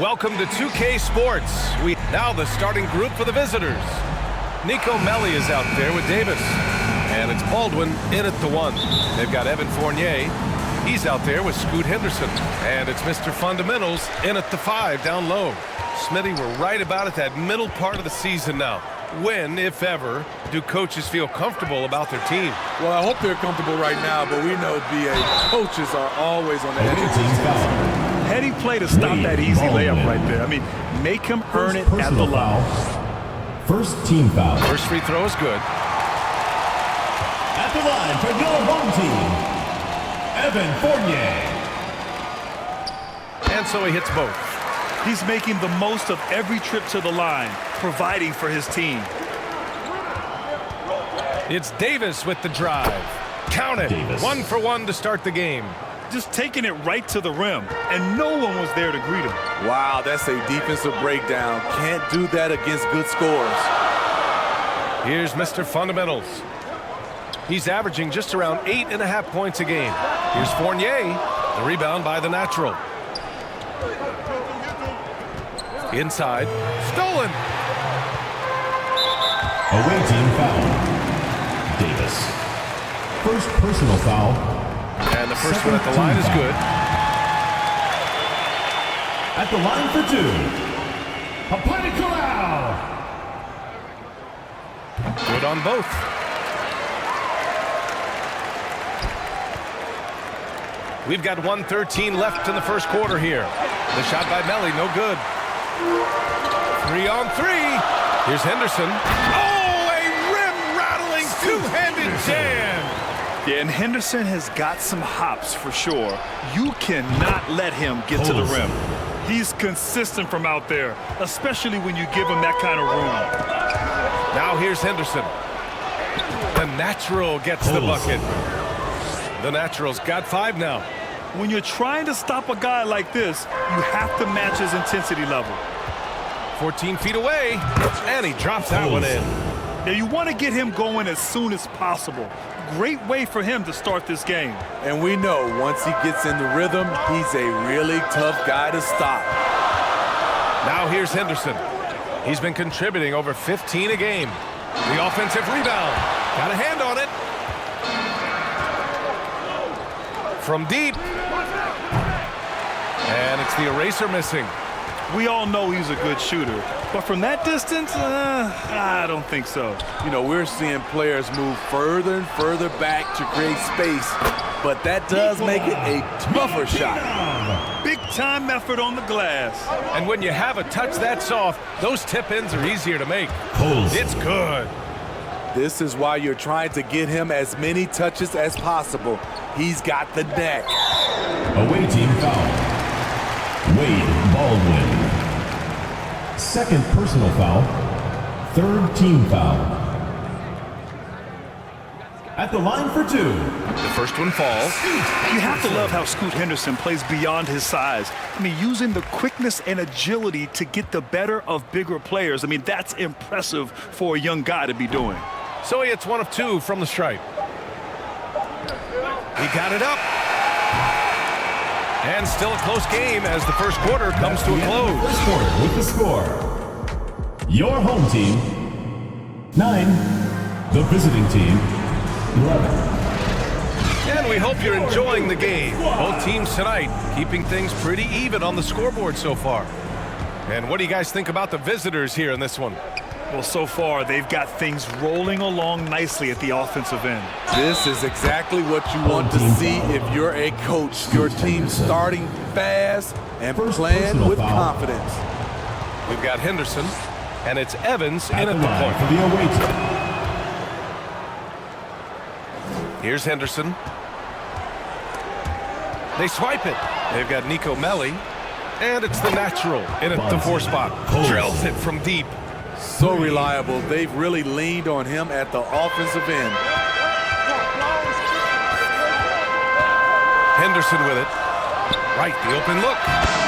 Welcome to 2K Sports. Now the starting group for the visitors. Nico Melli is out there with Davis. And it's Baldwin in at the 1. They've got Evan Fournier. He's out there with Scoot Henderson. And it's Mr. Fundamentals in at the 5 down low. Smitty, we're right about at that middle part of the season now. When, if ever, do coaches feel comfortable about their team? Well, I hope they're comfortable right now, but we know BA coaches are always on the edge of the season. Heady play to stop that easy layup right there. I mean, make him earn it at the line. First team foul. First free throw is good. At the line for your home team, Evan Fournier. And so he hits both. He's making the most of every trip to the line, providing for his team. It's Davis with the drive. Count it. Davis. 1 for 1 to start the game. Just taking it right to the rim, and no one was there to greet him. Wow, that's a defensive breakdown. Can't do that against good scores. Here's Mr. Fundamentals. He's averaging just around 8.5 points a game. Here's Fournier, the rebound by the natural. Inside, stolen. Away team foul. Davis. First personal foul. And the first one at the line is good. At the line for 2. Apani Corral. Good on both. We've got 1:13 left in the first quarter here. The shot by Melli, no good. 3 on 3. Here's Henderson. Oh, a rim-rattling two-handed jam. Yeah, and Henderson has got some hops for sure. You cannot let him get to the rim. He's consistent from out there, especially when you give him that kind of room. Now here's Henderson. The natural gets the bucket. The natural's got 5 now. When you're trying to stop a guy like this, you have to match his intensity level. 14 feet away, and he drops that one in. Now you want to get him going as soon as possible. Great way for him to start this game. And we know once he gets in the rhythm, he's a really tough guy to stop. Now here's Henderson. He's been contributing over 15 a game. The offensive rebound. Got a hand on it. From deep. And it's the eraser missing. We all know he's a good shooter, but from that distance, I don't think so. You know, we're seeing players move further and further back to create space, but that does make it a tougher shot. Big time effort on the glass. And when you have a touch that soft, those tip-ins are easier to make. It's good. This is why you're trying to get him as many touches as possible. He's got the neck. Away team foul. Wade Baldwin. Second personal foul. Third team foul. At the line for 2. The first one falls. You have to love how Scoot Henderson plays beyond his size. I mean, using the quickness and agility to get the better of bigger players. I mean, that's impressive for a young guy to be doing. So he hits 1 of 2 from the stripe. He got it up. And still a close game as the first quarter comes to a close. First quarter with the score. Your home team, 9. The visiting team, 11. And we hope you're enjoying the game. Both teams tonight keeping things pretty even on the scoreboard so far. And what do you guys think about the visitors here in this one? Well, so far, they've got things rolling along nicely at the offensive end. This is exactly what you want to see if you're a coach. Your team starting fast and playing with confidence. We've got Henderson, and it's Evans in at the point. For the away team. Here's Henderson. They swipe it. They've got Nico Melli, and it's the natural in at the 4 spot. Drills it from deep. So reliable. They've really leaned on him at the offensive end. Henderson with it. Right, the open look.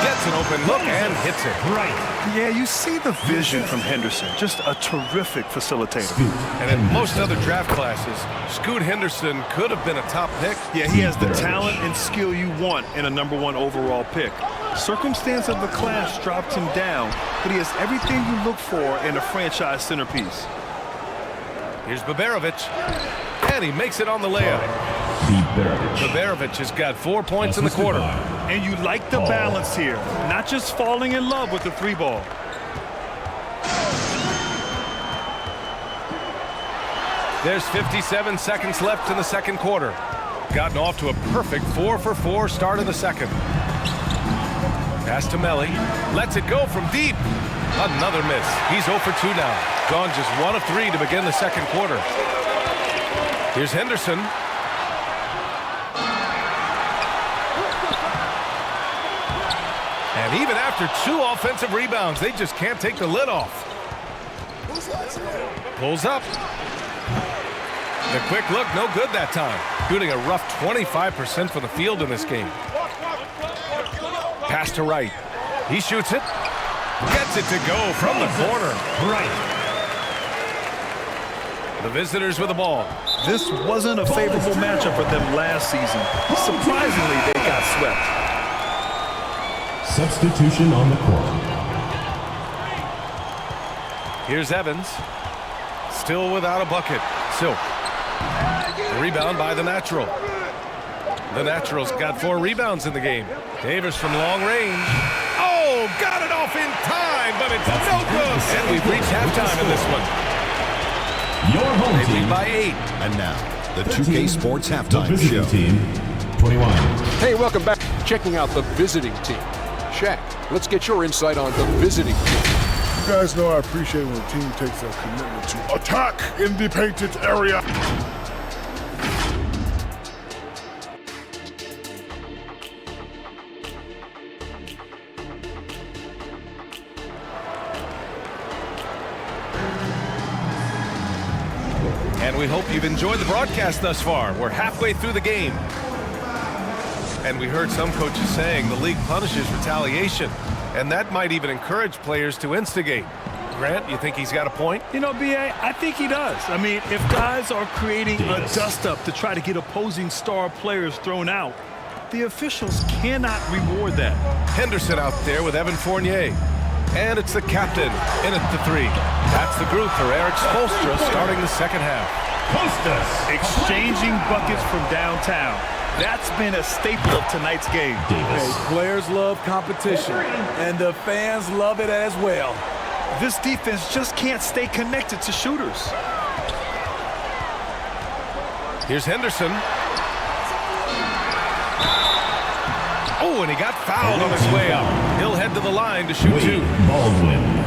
Gets an open look and hits it. Right. Yeah, you see the vision from Henderson. Just a terrific facilitator. And in most other draft classes, Scoot Henderson could have been a top pick. Yeah, he has the talent and skill you want in a #1 overall pick. Circumstance of the class dropped him down, but he has everything you look for in a franchise centerpiece. Here's Baberovic, and he makes it on the layup. Baberovic has got 4 points in the quarter. And you like the balance here, not just falling in love with the 3-ball. There's 57 seconds left in the second quarter. Gotten off to a perfect 4-for-4 start of the second. Pass to Melly. Lets it go from deep. Another miss. He's 0 for 2 now. Gone just 1 of 3 to begin the second quarter. Here's Henderson. And even after 2 offensive rebounds, they just can't take the lid off. Pulls up. The quick look, no good that time. Shooting a rough 25% from the field in this game. Pass to Wright. He shoots it. Gets it to go from the corner. Right. The visitors with the ball. This wasn't a favorable matchup for them last season. Surprisingly, they got swept. Substitution on the court. Here's Evans. Still without a bucket. Silk. The rebound by the Natural. The Natural's got 4 rebounds in the game. Davis from long range. Oh, got it off in time, but it's no good. And we've reached halftime in this one. Your home They lead team. by 8. And now, the 2K Sports The Halftime visiting Show. team, 21. Hey, welcome back. Checking out the visiting team. Shaq, let's get your insight on the visiting team. You guys know I appreciate when a team takes a commitment to attack in the painted area. And we hope you've enjoyed the broadcast thus far. We're halfway through the game. And we heard some coaches saying the league punishes retaliation. And that might even encourage players to instigate. Grant, you think he's got a point? You know, B.A., I think he does. I mean, if guys are creating a dust-up to try to get opposing star players thrown out, the officials cannot reward that. Henderson out there with Evan Fournier. And it's the captain in at the 3. That's the group for Eric Spoelstra starting the second half. Exchanging buckets from downtown. That's been a staple of tonight's game. Hey, players love competition, and the fans love it as well. This defense just can't stay connected to shooters. Here's Henderson. Oh, and he got fouled on his way up. He'll head to the line to shoot 2. Baldwin.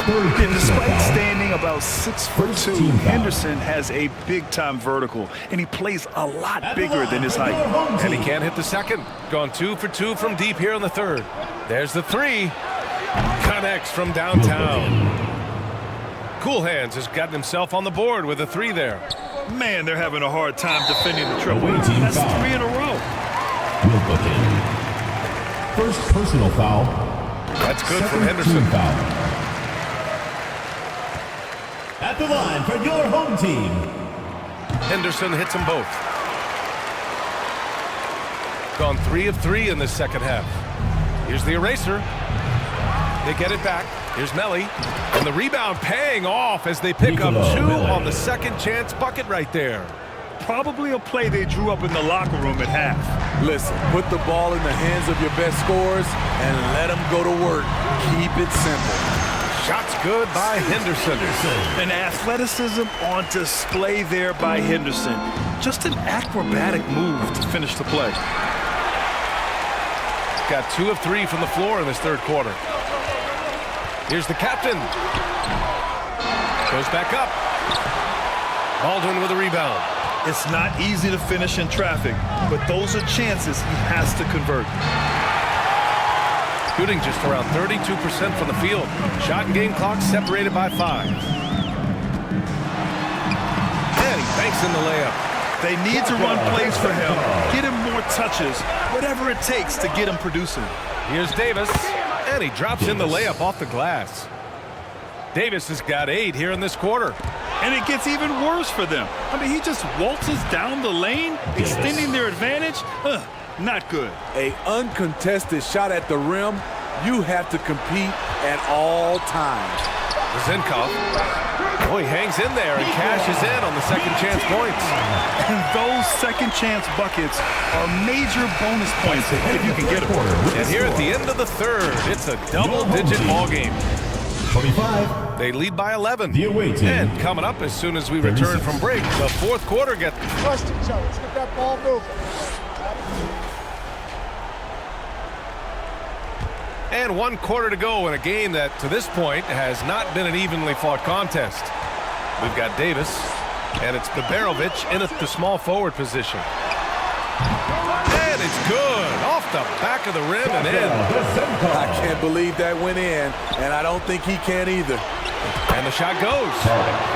And despite standing about 6'2", Henderson has a big-time vertical, and he plays a lot bigger than his height. And he can't hit the second. Gone 2 for 2 from deep here in the third. There's the 3. Connects from downtown. Cool Hands has gotten himself on the board with a 3 there. Man, they're having a hard time defending the triple. Away team That's foul. 3 in a row. First personal foul. That's good from Second Henderson. team foul. At the line for your home team. Henderson hits them both. Gone 3 of 3 in this second half. Here's the eraser. They get it back. Here's Melly. And the rebound paying off as they pick up 2 on the second chance bucket right there. Probably a play they drew up in the locker room at half. Listen, put the ball in the hands of your best scorers and let them go to work. Keep it simple. Shots good by Henderson. An athleticism on display there by Henderson. Just an acrobatic move to finish the play. Got 2 of 3 from the floor in this third quarter. Here's the captain. Goes back up. Baldwin with a rebound. It's not easy to finish in traffic, but those are chances he has to convert. Shooting just around 32% from the field. Shot and game clock separated by 5. And he banks in the layup. They need to run plays for him, get him more touches, whatever it takes to get him producing. Here's Davis, and he drops in the layup off the glass. Davis has got 8 here in this quarter. And it gets even worse for them. I mean, he just waltzes down the lane, extending their advantage. Not good. An uncontested shot at the rim, you have to compete at all times. Zinkov. Oh, he hangs in there and cashes in on the second chance points. And those second chance buckets are major bonus points if you can get them. And here at the end of the third, it's a double-digit ball game. 25. They lead by 11. The away team. And coming up as soon as we return from break, the fourth quarter gets... Trust each other. Let's get that ball moving. And 1 quarter to go in a game that, to this point, has not been an evenly fought contest. We've got Davis, and it's Baberovic in at the small forward position. And it's good. Off the back of the rim and in. I can't believe that went in, and I don't think he can either. And the shot goes.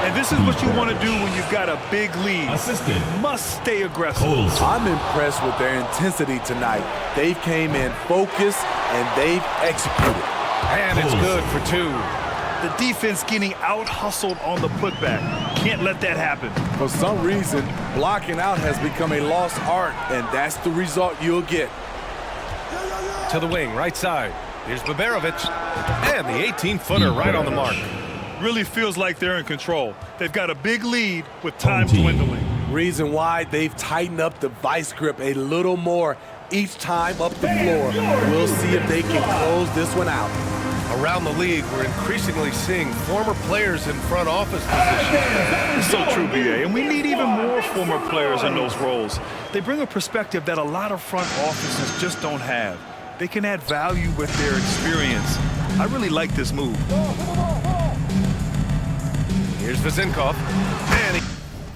And this is what you want to do when you've got a big lead. Assisted. Must stay aggressive. I'm impressed with their intensity tonight. They came in focused, and they've executed. And it's good for 2. The defense getting out-hustled on the putback. Can't let that happen. For some reason, blocking out has become a lost art, and that's the result you'll get. To the wing, right side. Here's Baberovic. And the 18-footer right on the mark. Really feels like they're in control. They've got a big lead with time dwindling. Reason why they've tightened up the vice grip a little more each time up the floor. We'll see if they can close this one out. Around the league, we're increasingly seeing former players in front office positions. So true, BA. And we need even more former players in those roles. They bring a perspective that a lot of front offices just don't have. They can add value with their experience. I really like this move. Here's Zinkov. And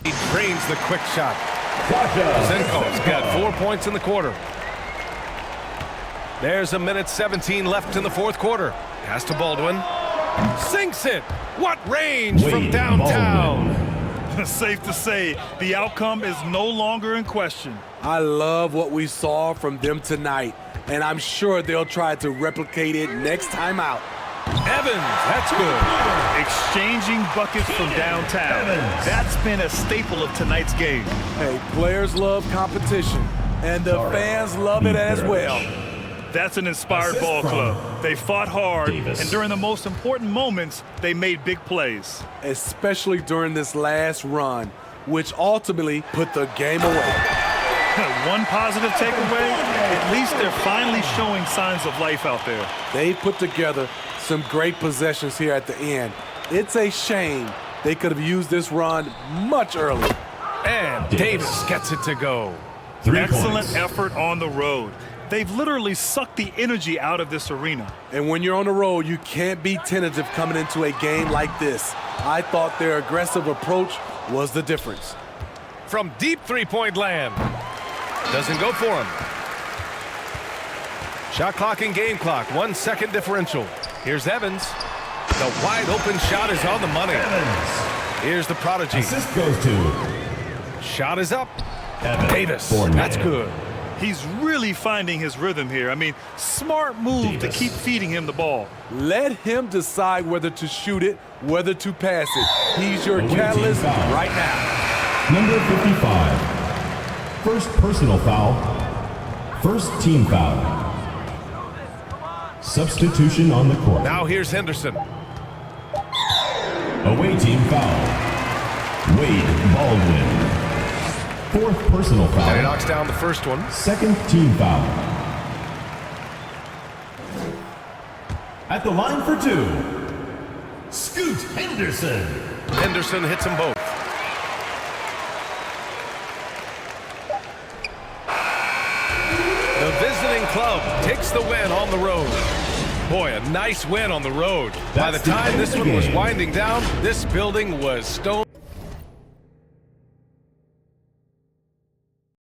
he drains the quick shot. Zinkov's got 4 points in the quarter. There's 1:17 left in the fourth quarter. Pass to Baldwin. Sinks it. What range from downtown. Safe to say, the outcome is no longer in question. I love what we saw from them tonight, and I'm sure they'll try to replicate it next time out. Evans, that's good. Exchanging buckets from downtown. That's been a staple of tonight's game. Hey, players love competition, and the fans love it as well. That's an inspired ball club. They fought hard, and during the most important moments, they made big plays. Especially during this last run, which ultimately put the game away. One positive takeaway, at least they're finally showing signs of life out there. They put together some great possessions here at the end. It's a shame they could have used this run much earlier. And Davis gets it to go. 3 Excellent points. effort on the road. They've literally sucked the energy out of this arena. And when you're on the road, you can't be tentative coming into a game like this. I thought their aggressive approach was the difference. From deep three-point land. Doesn't go for him. Shot clock and game clock. 1 second differential. Here's Evans. The wide open shot is on the money. Here's the prodigy. Assist goes to Shot is up. Evans. Davis. Fournier. That's good. He's really finding his rhythm here. I mean, smart move to keep feeding him the ball. Let him decide whether to shoot it, whether to pass it. He's your Away catalyst team foul. right now. Number 55. First personal foul. First team foul. Substitution on the court. Now here's Henderson. Away team foul. Wade Baldwin. Fourth personal And he foul. knocks down the first one. Second team foul. At the line for 2, Scoot Henderson. Henderson hits them both. The visiting club takes the win on the road. Boy, a nice win on the road. By the That's the time end this of the one was game. winding down, this building was stone.